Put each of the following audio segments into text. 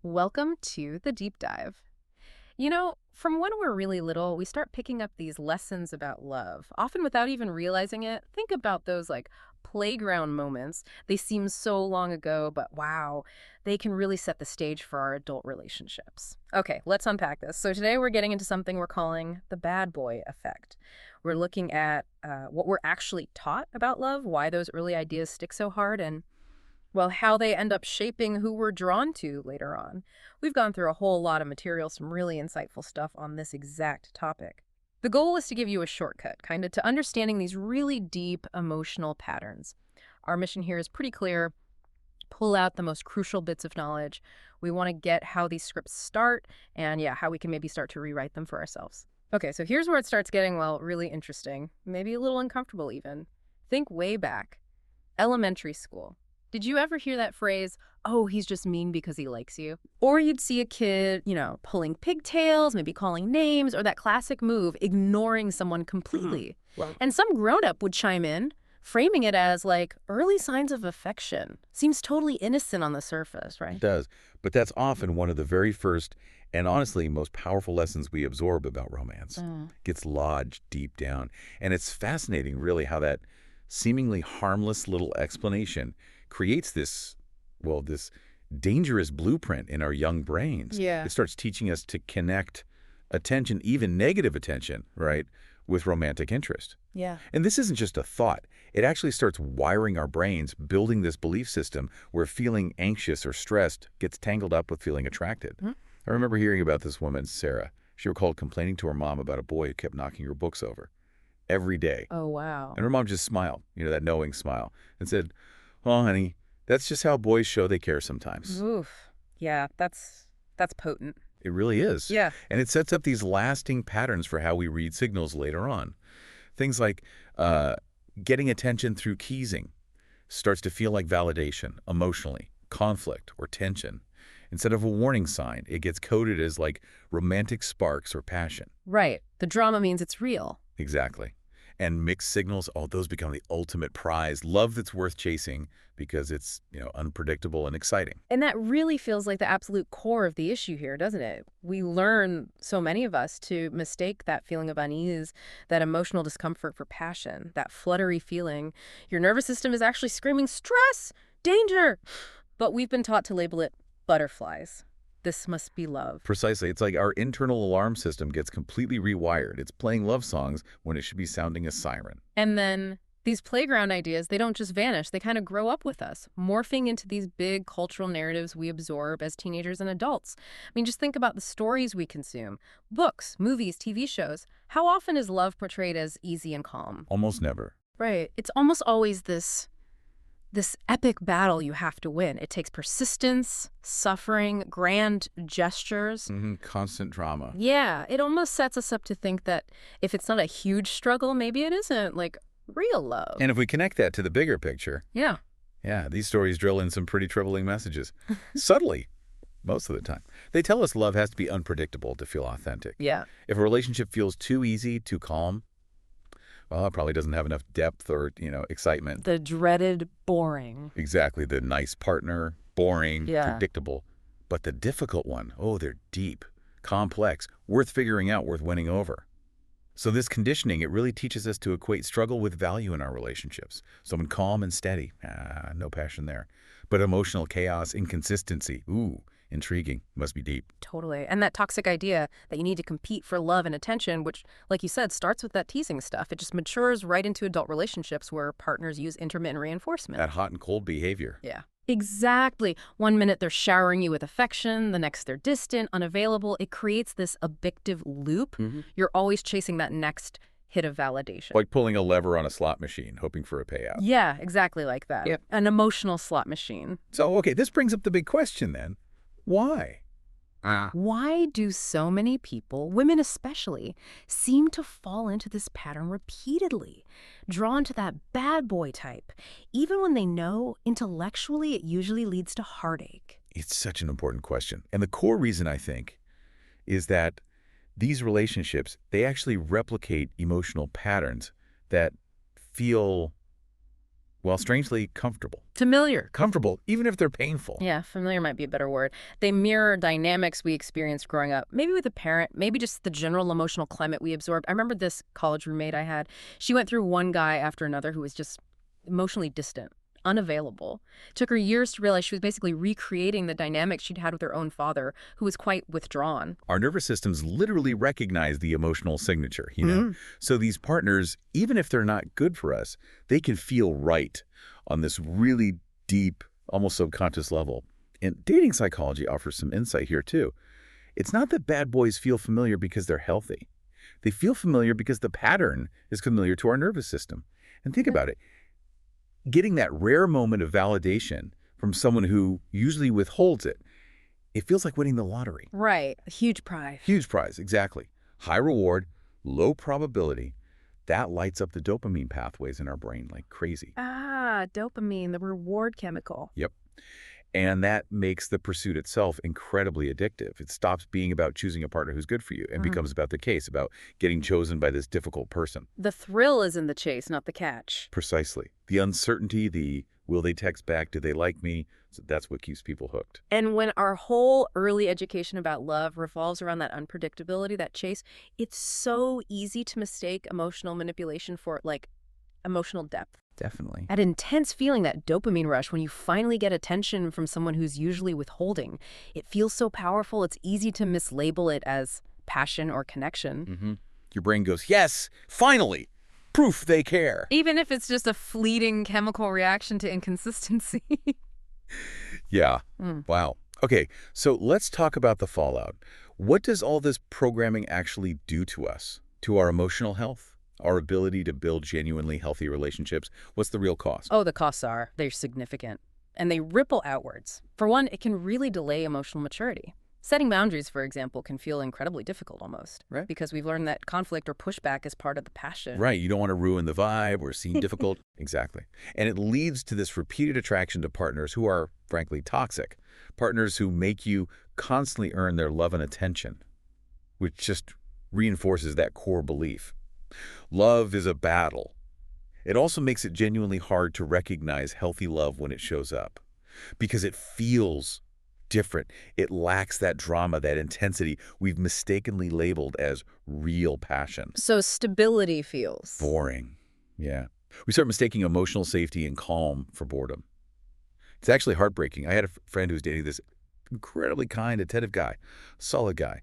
Welcome to the deep dive. From when we're really little, we start picking up these lessons about love, often without even realizing it. Think about those playground moments. They seem so long ago, but wow, they can really set the stage for our adult relationships. Okay, let's unpack this. So today we're getting into something we're calling the bad boy effect. We're looking at what we're actually taught about love, why those early ideas stick so hard, and well, how they end up shaping who we're drawn to later on. We've gone through a whole lot of material, some really insightful stuff on this exact topic. The goal is to give you a shortcut, kind of to understanding these really deep emotional patterns. Our mission here is pretty clear. Pull out the most crucial bits of knowledge. We want to get how these scripts start and, yeah, how we can maybe start to rewrite them for ourselves. Okay, so here's where it starts getting, well, really interesting, maybe a little uncomfortable even. Think way back. Elementary school. Did you ever hear that phrase, oh, he's just mean because he likes you? Or you'd see a kid, pulling pigtails, maybe calling names, or that classic move, ignoring someone completely. Well, And some grown-up would chime in, framing it as early signs of affection. Seems totally innocent on the surface, it right? does. But that's often one of the very first and honestly most powerful lessons we absorb about romance. Gets lodged deep down. And it's fascinating, really, how that seemingly harmless little explanation creates this dangerous blueprint in our young brains. Yeah. It starts teaching us to connect attention, even negative attention, right, with romantic interest. Yeah. And this isn't just a thought. It actually starts wiring our brains, building this belief system where feeling anxious or stressed gets tangled up with feeling attracted. Hmm. I remember hearing about this woman, Sarah. She recalled complaining to her mom about a boy who kept knocking her books over every day. Oh, wow. And her mom just smiled, that knowing smile, and said, "Oh, honey, that's just how boys show they care sometimes." Oof. Yeah, that's potent. It really is. Yeah. And it sets up these lasting patterns for how we read signals later on. Things like getting attention through teasing starts to feel like validation emotionally, conflict, or tension. Instead of a warning sign, it gets coded as romantic sparks or passion. Right. The drama means it's real. Exactly. And mixed signals, oh, those become the ultimate prize. Love that's worth chasing because it's, unpredictable and exciting. And that really feels like the absolute core of the issue here, doesn't it? We learn, so many of us, to mistake that feeling of unease, that emotional discomfort for passion, that fluttery feeling. Your nervous system is actually screaming, stress, danger. But we've been taught to label it butterflies. This must be love. Precisely. It's like our internal alarm system gets completely rewired. It's playing love songs when it should be sounding a siren. And then these playground ideas, they don't just vanish. They kind of grow up with us, morphing into these big cultural narratives we absorb as teenagers and adults. I mean, just think about the stories we consume. Books, movies, TV shows. How often is love portrayed as easy and calm? Almost never. Right. It's almost always this epic battle you have to win. It takes persistence, suffering, grand gestures. Constant drama. Yeah, it almost sets us up to think that if it's not a huge struggle, maybe it isn't real love. And if we connect that to the bigger picture, Yeah. yeah, these stories drill in some pretty troubling messages. Subtly, most of the time. They tell us love has to be unpredictable to feel authentic. Yeah. If a relationship feels too easy, too calm, well, it probably doesn't have enough depth or, excitement. The dreaded boring. Exactly. The nice partner, boring, Yeah. predictable. But the difficult one, oh, they're deep, complex, worth figuring out, worth winning over. So this conditioning, it really teaches us to equate struggle with value in our relationships. Someone calm and steady, no passion there. But emotional chaos, inconsistency, ooh, intriguing, must be deep. Totally. And that toxic idea that you need to compete for love and attention, which, like you said, starts with that teasing stuff. It just matures right into adult relationships where partners use intermittent reinforcement. That hot and cold behavior. Yeah. Exactly. One minute they're showering you with affection, the next they're distant, unavailable. It creates this addictive loop. You're always chasing that next hit of validation. Like pulling a lever on a slot machine, hoping for a payout. Yeah, exactly like that. Yep. An emotional slot machine. So, okay, this brings up the big question then. Why? Why do so many people, women especially, seem to fall into this pattern repeatedly, drawn to that bad boy type, even when they know intellectually it usually leads to heartache? It's such an important question. And the core reason, I think, is that these relationships, they actually replicate emotional patterns that feel Well, strangely comfortable. Familiar. Comfortable, even if they're painful. Yeah, familiar might be a better word. They mirror dynamics we experienced growing up, maybe with a parent, maybe just the general emotional climate we absorbed. I remember this college roommate I had. She went through one guy after another who was just emotionally distant, unavailable. It took her years to realize she was basically recreating the dynamics she'd had with her own father, who was quite withdrawn. Our nervous systems literally recognize the emotional signature, Mhm. So these partners, even if they're not good for us, they can feel right on this really deep, almost subconscious level. And dating psychology offers some insight here, too. It's not that bad boys feel familiar because they're healthy. They feel familiar because the pattern is familiar to our nervous system. And think about it. Getting that rare moment of validation from someone who usually withholds it, it feels like winning the lottery. Right, a huge prize. Huge prize, exactly. High reward, low probability. That lights up the dopamine pathways in our brain like crazy. Ah, dopamine, the reward chemical. Yep. And that makes the pursuit itself incredibly addictive. It stops being about choosing a partner who's good for you and becomes about the case, about getting chosen by this difficult person. The thrill is in the chase, not the catch. Precisely. The uncertainty, the will they text back, do they like me? So that's what keeps people hooked. And when our whole early education about love revolves around that unpredictability, that chase, it's so easy to mistake emotional manipulation for, like, emotional depth. Definitely. That intense feeling, that dopamine rush, when you finally get attention from someone who's usually withholding, it feels so powerful, it's easy to mislabel it as passion or connection. Your brain goes, yes, finally, proof they care. Even if it's just a fleeting chemical reaction to inconsistency. Yeah. Mm. Wow. Okay, so let's talk about the fallout. What does all this programming actually do to us, to our emotional health, our ability to build genuinely healthy relationships? What's the real cost? Oh, the costs are. They're significant. And they ripple outwards. For one, it can really delay emotional maturity. Setting boundaries, for example, can feel incredibly difficult almost. Right. Because we've learned that conflict or pushback is part of the passion. Right, you don't want to ruin the vibe or seem difficult. Exactly. And it leads to this repeated attraction to partners who are, frankly, toxic. Partners who make you constantly earn their love and attention, which just reinforces that core belief. Love is a battle. It also makes it genuinely hard to recognize healthy love when it shows up because it feels different. It lacks that drama, that intensity we've mistakenly labeled as real passion. So stability feels Boring. Yeah. We start mistaking emotional safety and calm for boredom. It's actually heartbreaking. I had a friend who was dating this incredibly kind, attentive guy, solid guy.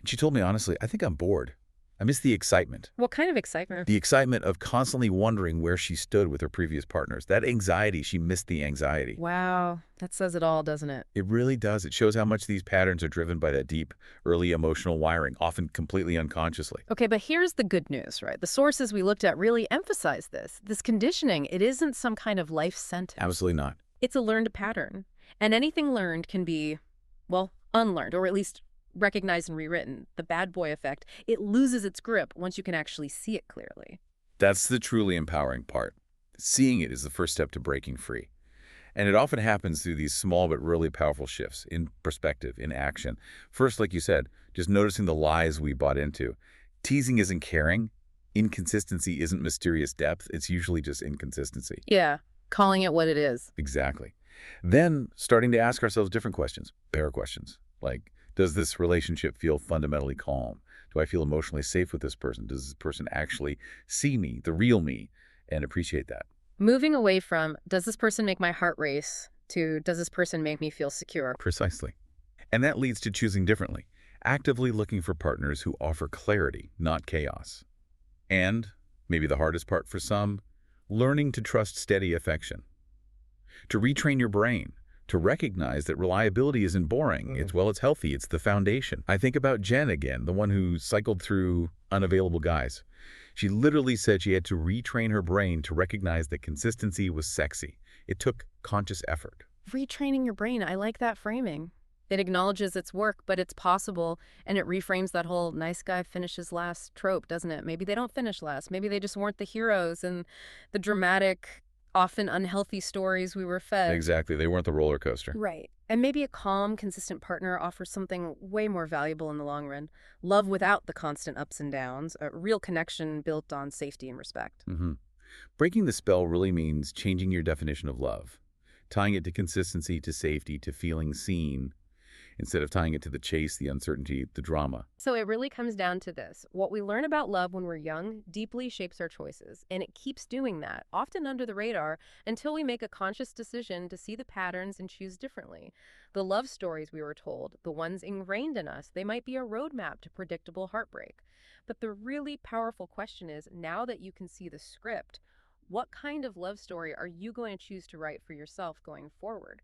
And she told me honestly, I think I'm bored. I miss the excitement. What kind of excitement? The excitement of constantly wondering where she stood with her previous partners. That anxiety, she missed the anxiety. Wow, that says it all, doesn't it? It really does. It shows how much these patterns are driven by that deep, early emotional wiring, often completely unconsciously. Okay, but here's the good news, right? The sources we looked at really emphasize this. This conditioning, it isn't some kind of life sentence. Absolutely not. It's a learned pattern. And anything learned can be, well, unlearned, or at least recognized and rewritten. The bad boy effect, it loses its grip once you can actually see it clearly. That's the truly empowering part. Seeing it is the first step to breaking free. And it often happens through these small but really powerful shifts in perspective, in action. First, like you said, just noticing the lies we bought into. Teasing isn't caring. Inconsistency isn't mysterious depth. It's usually just inconsistency. Yeah, calling it what it is. Exactly. Then starting to ask ourselves different questions, better questions, like, does this relationship feel fundamentally calm? Do I feel emotionally safe with this person? Does this person actually see me, the real me, and appreciate that? Moving away from, does this person make my heart race, to, does this person make me feel secure? Precisely. And that leads to choosing differently, actively looking for partners who offer clarity, not chaos. And, maybe the hardest part for some, learning to trust steady affection. To retrain your brain, to recognize that reliability isn't boring. It's healthy. It's the foundation. I think about Jen again, the one who cycled through unavailable guys. She literally said she had to retrain her brain to recognize that consistency was sexy. It took conscious effort. Retraining your brain, I like that framing. It acknowledges its work, but it's possible, and it reframes that whole nice guy finishes last trope, doesn't it? Maybe they don't finish last. Maybe they just weren't the heroes and the dramatic, often unhealthy stories we were fed. Exactly. They weren't the roller coaster. Right. And maybe a calm, consistent partner offers something way more valuable in the long run. Love without the constant ups and downs, a real connection built on safety and respect. Breaking the spell really means changing your definition of love, tying it to consistency, to safety, to feeling seen, instead of tying it to the chase, the uncertainty, the drama. So it really comes down to this. What we learn about love when we're young deeply shapes our choices, and it keeps doing that, often under the radar, until we make a conscious decision to see the patterns and choose differently. The love stories we were told, the ones ingrained in us, they might be a roadmap to predictable heartbreak. But the really powerful question is, now that you can see the script, what kind of love story are you going to choose to write for yourself going forward?